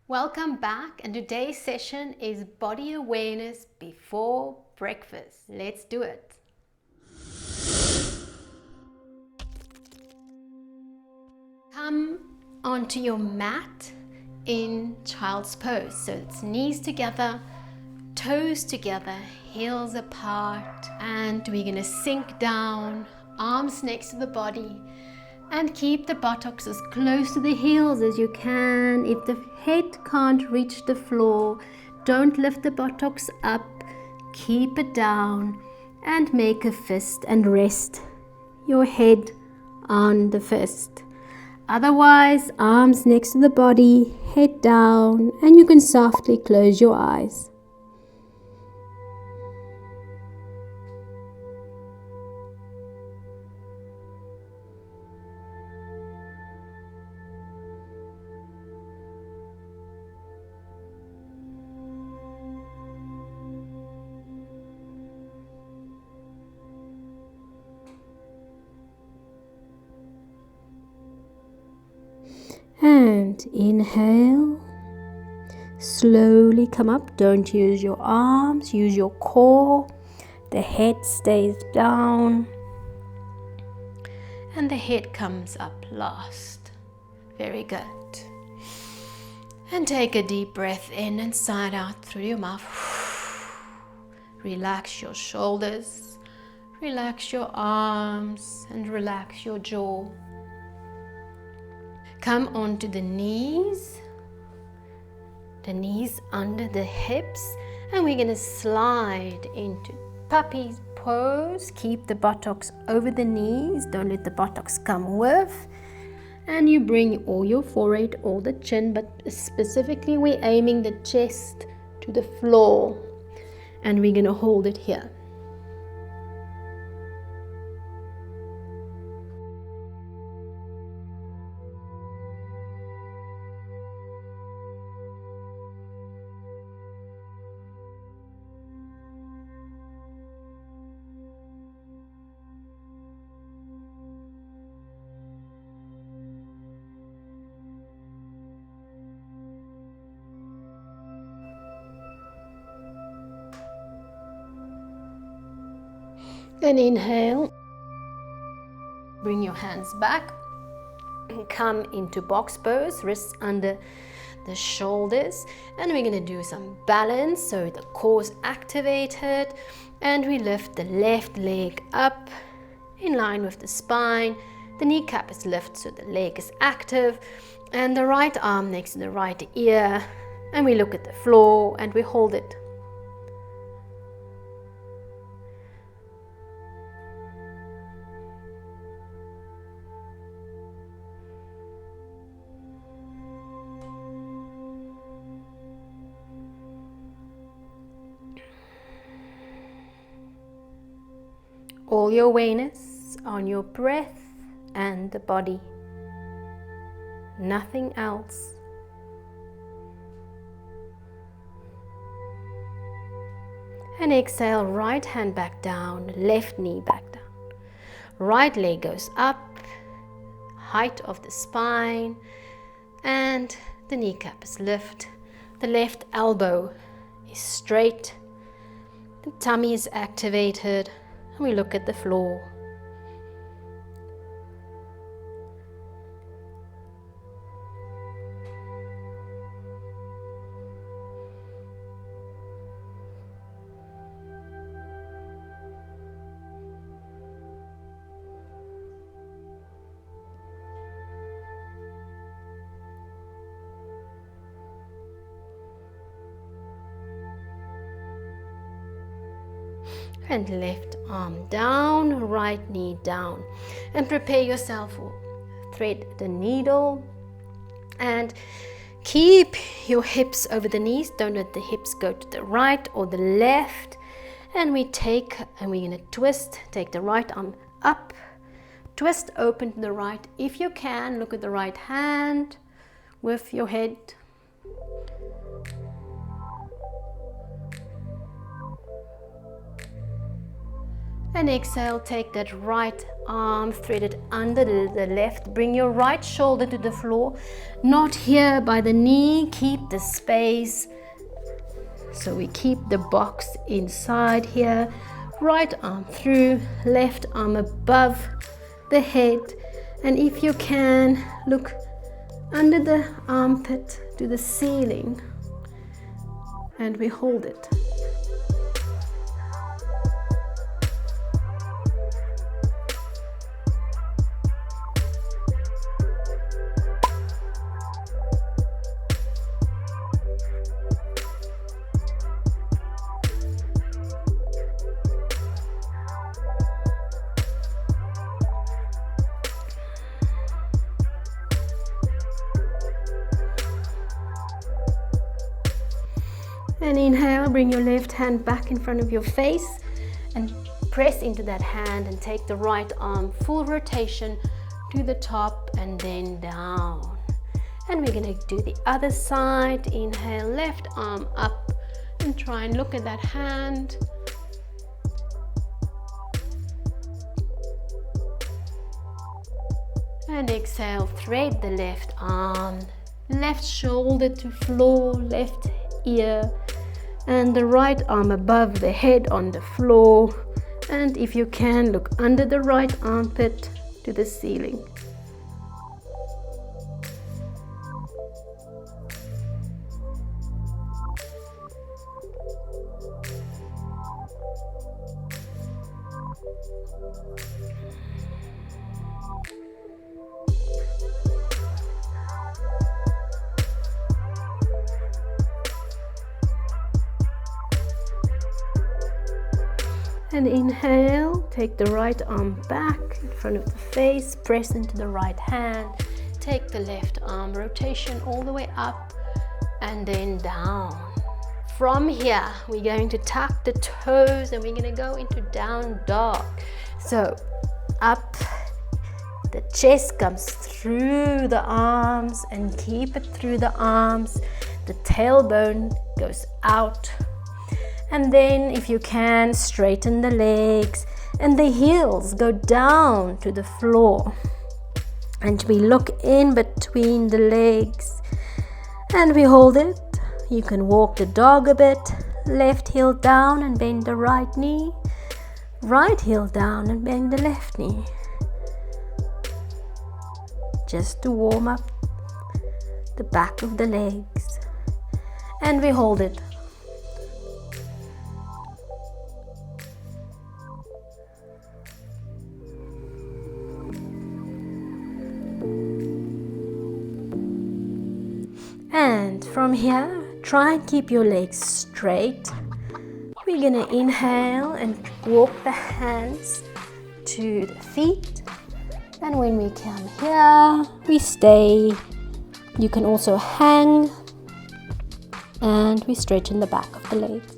Welcome back, and today's session is body awareness before breakfast. Let's do it. Come onto your mat in child's pose. So it's knees together, toes together, heels apart, and we're going to sink down, arms next to the body, and keep the buttocks as close to the heels as you can. If the head can't reach the floor, don't lift the buttocks up, keep it down, and make a fist and rest your head on the fist. Otherwise, arms next to the body, head down, and you can softly close your eyes. And inhale, slowly come up. Don't use your arms, use your core. The head stays down and the head comes up last. Very good. And take a deep breath in and sigh out through your mouth. Relax your shoulders, relax your arms, and relax your jaw. Come onto the knees under the hips, and we're going to slide into puppy pose. Keep the buttocks over the knees, don't let the buttocks come with. And you bring all your forehead or the chin, but specifically we're aiming the chest to the floor, and we're going to hold it here. Then inhale, bring your hands back, and come into box pose, wrists under the shoulders, and we're going to do some balance so the core's activated, and we lift the left leg up in line with the spine. The kneecap is lifted so the leg is active, and the right arm next to the right ear, and we look at the floor and we hold it. All your awareness on your breath and the body. Nothing else. And exhale, right hand back down, left knee back down. Right leg goes up, height of the spine, and the kneecap is lifted. The left elbow is straight, the tummy is activated. We look at the floor. And left arm down, right knee down, and prepare yourself for thread the needle and keep your hips over the knees. Don't let the hips go to the right or the left. And we're going to twist. Take the right arm up, twist open to the right. If you can, look at the right hand with your head. And exhale, take that right arm threaded under the left. Bring your right shoulder to the floor, not here by the knee. Keep the space. So we keep the box inside here. Right arm through, left arm above the head. And if you can, look under the armpit to the ceiling. And we hold it. And inhale, bring your left hand back in front of your face and press into that hand and take the right arm full rotation to the top and then down. And we're going to do the other side. Inhale, left arm up and try and look at that hand. And exhale, thread the left arm, left shoulder to floor, left ear, and the right arm above the head on the floor. And if you can, look under the right armpit to the ceiling. And inhale, take the right arm back in front of the face, press into the right hand, take the left arm rotation all the way up and then down. From here, we're going to tuck the toes and we're going to go into down dog. So up, the chest comes through the arms and keep it through the arms. The tailbone goes out. And then if you can, straighten the legs and the heels go down to the floor. And we look in between the legs and we hold it. You can walk the dog a bit. Left heel down and bend the right knee. Right heel down and bend the left knee. Just to warm up the back of the legs. And we hold it. And from here, try and keep your legs straight. We're gonna inhale and walk the hands to the feet. And when we come here, we stay. You can also hang and we straighten the back of the legs.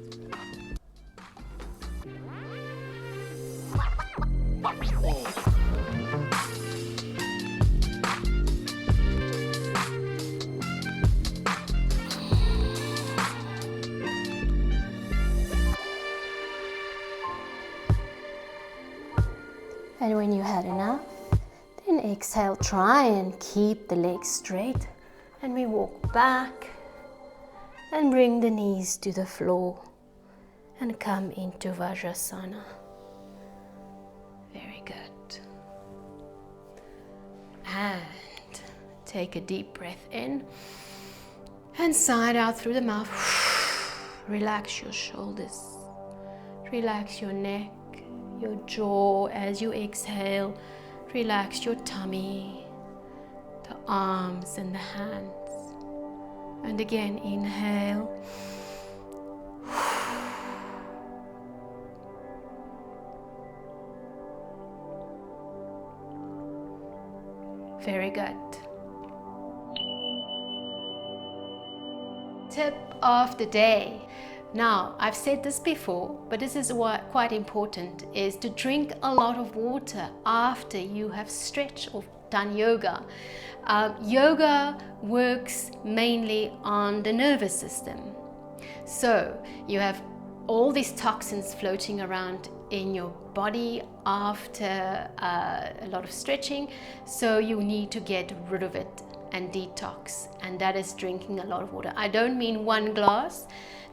And when you had enough, then exhale, try and keep the legs straight. And we walk back and bring the knees to the floor and come into Vajrasana. Very good. And take a deep breath in and sigh out through the mouth. Relax your shoulders, relax your neck, your jaw as you exhale. Relax your tummy, the arms and the hands. And again, inhale. Very good. Tip of the day. Now, I've said this before, but this is quite important, is to drink a lot of water after you have stretched or done yoga. Yoga works mainly on the nervous system. So you have all these toxins floating around in your body after a lot of stretching. So you need to get rid of it and detox, and that is drinking a lot of water. I don't mean 1 glass.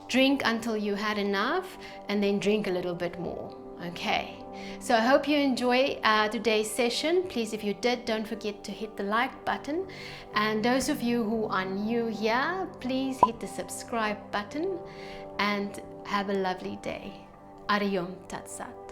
Drink until you had enough, and then drink a little bit more. Okay, so I hope you enjoy today's session. Please, if you did, don't forget to hit the like button, and those of you who are new here, please hit the subscribe button, and have a lovely day. Ariom Tat Sat.